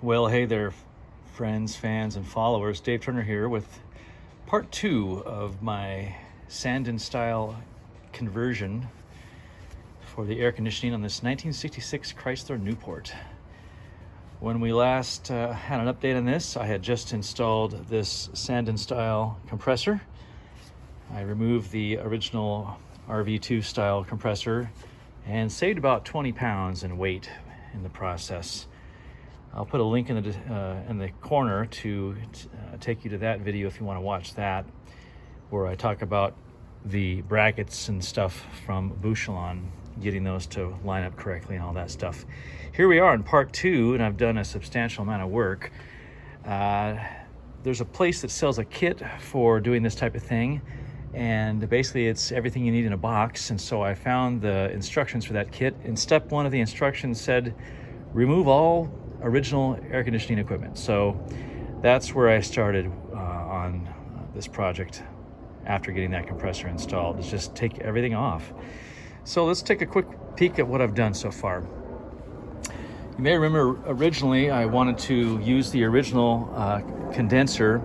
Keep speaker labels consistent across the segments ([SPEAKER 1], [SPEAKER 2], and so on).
[SPEAKER 1] Well, hey there, friends, fans, and followers. Dave Turner here with part 2 of my Sanden-style conversion for the air conditioning on this 1966 Chrysler Newport. When we last had an update on this, I had just installed this Sanden-style compressor. I removed the original RV2 style compressor and saved about 20 pounds in weight in the process. I'll put a link in the corner to take you to that video if you want to watch that, where I talk about the brackets and stuff from Bouchillon, getting those to line up correctly and all that stuff. Here we are in part 2, and I've done a substantial amount of work. There's a place that sells a kit for doing this type of thing, and basically it's everything you need in a box. And so I found the instructions for that kit. In step 1 of the instructions said, remove all original air conditioning equipment. So that's where I started on this project after getting that compressor installed, is just take everything off. So let's take a quick peek at what I've done so far. You may remember originally I wanted to use the original condenser,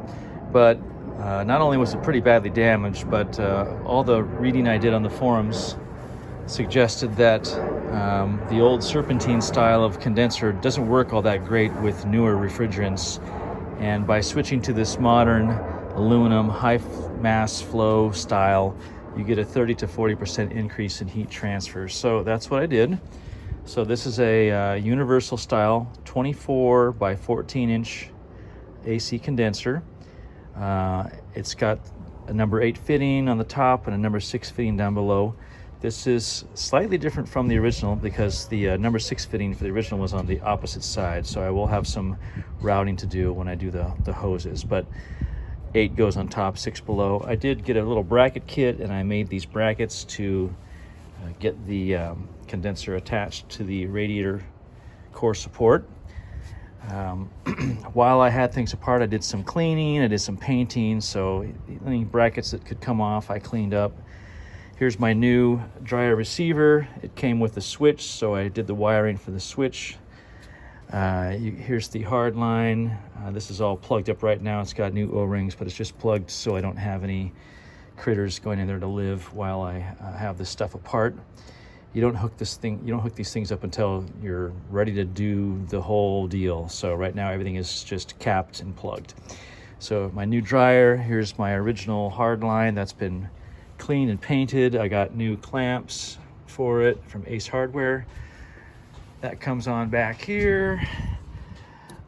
[SPEAKER 1] but not only was it pretty badly damaged, but all the reading I did on the forums suggested that the old serpentine style of condenser doesn't work all that great with newer refrigerants, and by switching to this modern aluminum high mass flow style, you get a 30 to 40% increase in heat transfer. So that's what I did. So this is a universal style 24 by 14 inch AC condenser. It's got a number 8 fitting on the top and a number 6 fitting down below. This is slightly different from the original because the number 6 fitting for the original was on the opposite side. So I will have some routing to do when I do the hoses, but 8 goes on top, 6 below. I did get a little bracket kit, and I made these brackets to get the condenser attached to the radiator core support. While I had things apart, I did some cleaning, I did some painting, so any brackets that could come off, I cleaned up. Here's my new dryer receiver. It came with a switch, so I did the wiring for the switch. Here's the Hardline. This is all plugged up right now. It's got new O-rings, but it's just plugged so I don't have any critters going in there to live while I have this stuff apart. You don't hook these things up until you're ready to do the whole deal. So right now everything is just capped and plugged. So my new dryer, here's my original Hardline that's been cleaned and painted. I got new clamps for it from Ace Hardware. That comes on back here.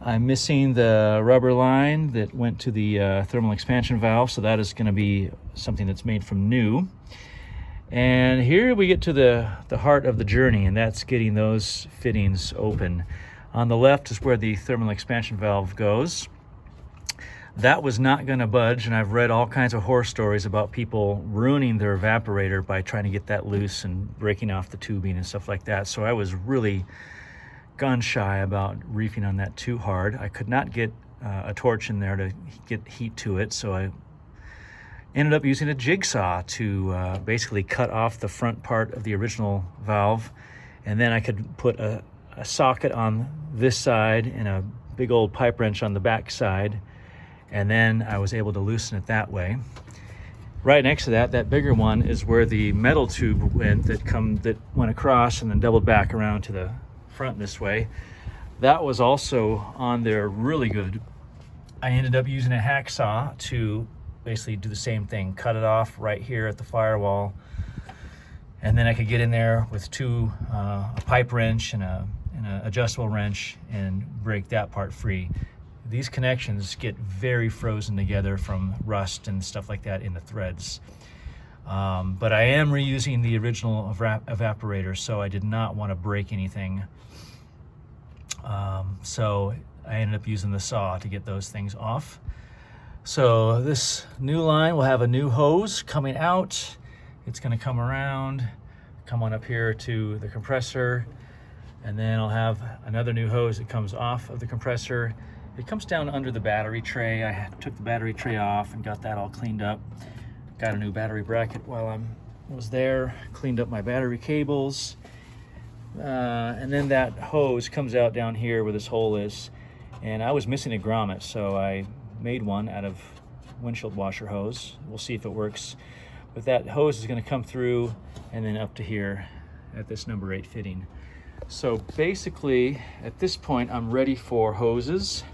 [SPEAKER 1] I'm missing the rubber line that went to the thermal expansion valve, so that is going to be something that's made from new. And here we get to the heart of the journey, and that's getting those fittings open. On the left is where the thermal expansion valve goes. That was not going to budge, and I've read all kinds of horror stories about people ruining their evaporator by trying to get that loose and breaking off the tubing and stuff like that. So I was really gun shy about reefing on that too hard. I could not get a torch in there to get heat to it, so I ended up using a jigsaw to basically cut off the front part of the original valve, and then I could put a socket on this side and a big old pipe wrench on the back side, and then I was able to loosen it that way. Right next to that bigger one is where the metal tube went that went across and then doubled back around to the front this way. That was also on there really good. I ended up using a hacksaw to basically do the same thing, cut it off right here at the firewall, and then I could get in there with a pipe wrench and an adjustable wrench and break that part free. These connections get very frozen together from rust and stuff like that in the threads. But I am reusing the original evaporator, so I did not want to break anything. So I ended up using the saw to get those things off. So this new line will have a new hose coming out. It's going to come around, come on up here to the compressor, and then I'll have another new hose that comes off of the compressor. It comes down under the battery tray. I took the battery tray off and got that all cleaned up. Got a new battery bracket while I was there, cleaned up my battery cables. And then that hose comes out down here where this hole is. and I was missing a grommet, so I made one out of windshield washer hose. We'll see if it works. But that hose is going to come through and then up to here at this number 8 fitting. So basically, at this point, I'm ready for hoses.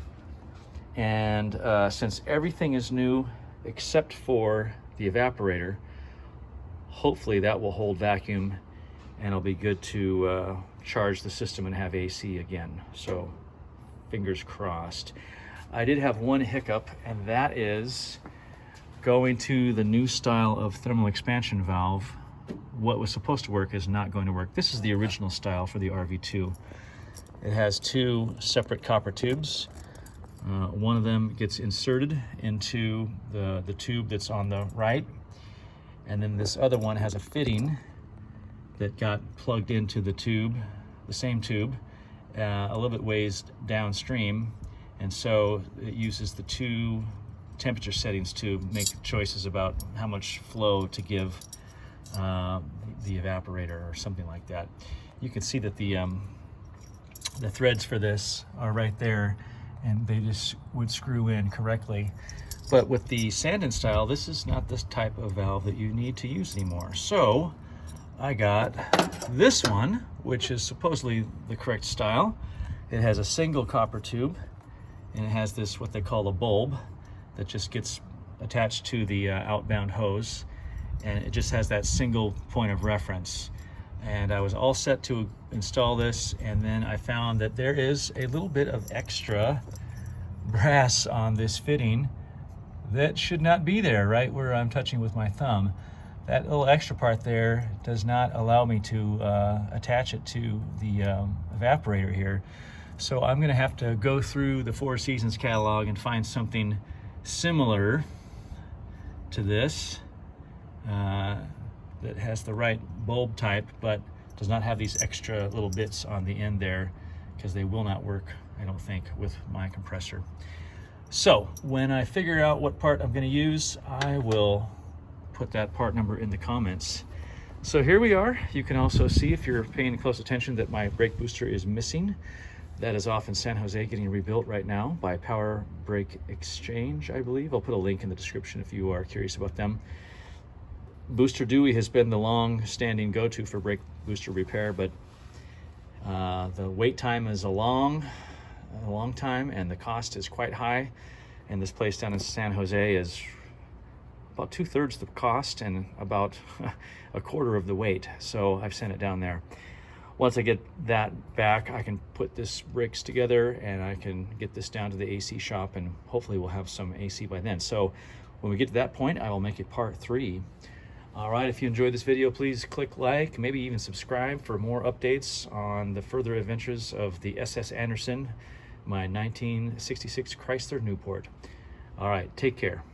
[SPEAKER 1] And since everything is new except for the evaporator, hopefully that will hold vacuum and it'll be good to charge the system and have AC again. So fingers crossed. I did have one hiccup, and that is going to the new style of thermal expansion valve. What was supposed to work is not going to work. This is the original style for the RV2. It has 2 separate copper tubes. One of them gets inserted into the tube that's on the right, and then this other one has a fitting that got plugged into the tube, the same tube, a little bit ways downstream, and so it uses the 2 temperature settings to make choices about how much flow to give the evaporator or something like that. You can see that the threads for this are right there, and they just would screw in correctly. But with the Sanden-style, this is not this type of valve that you need to use anymore. So I got this one, which is supposedly the correct style. It has a single copper tube, and it has this, what they call a bulb, that just gets attached to the outbound hose, and it just has that single point of reference. And I was all set to install this, and then I found that there is a little bit of extra brass on this fitting that should not be there, right where I'm touching with my thumb. That little extra part there does not allow me to attach it to the evaporator here. So I'm gonna have to go through the Four Seasons catalog and find something similar to this that has the right bulb type, but does not have these extra little bits on the end there, because they will not work, I don't think, with my compressor. So when I figure out what part I'm going to use, I will put that part number in the comments. So here we are. You can also see, if you're paying close attention, that my brake booster is missing. That is off in San Jose getting rebuilt right now by Power Brake Exchange, I believe. I'll put a link in the description if you are curious about them. Booster Dewey has been the long-standing go-to for brake booster repair, but the wait time is a long time, and the cost is quite high. And this place down in San Jose is about 2/3 the cost and about a quarter of the wait. So I've sent it down there. Once I get that back, I can put this brakes together and I can get this down to the AC shop, and hopefully we'll have some AC by then. So when we get to that point, I will make it part 3. All right, if you enjoyed this video, please click like, maybe even subscribe for more updates on the further adventures of the SS Anderson, my 1966 Chrysler Newport. All right, take care.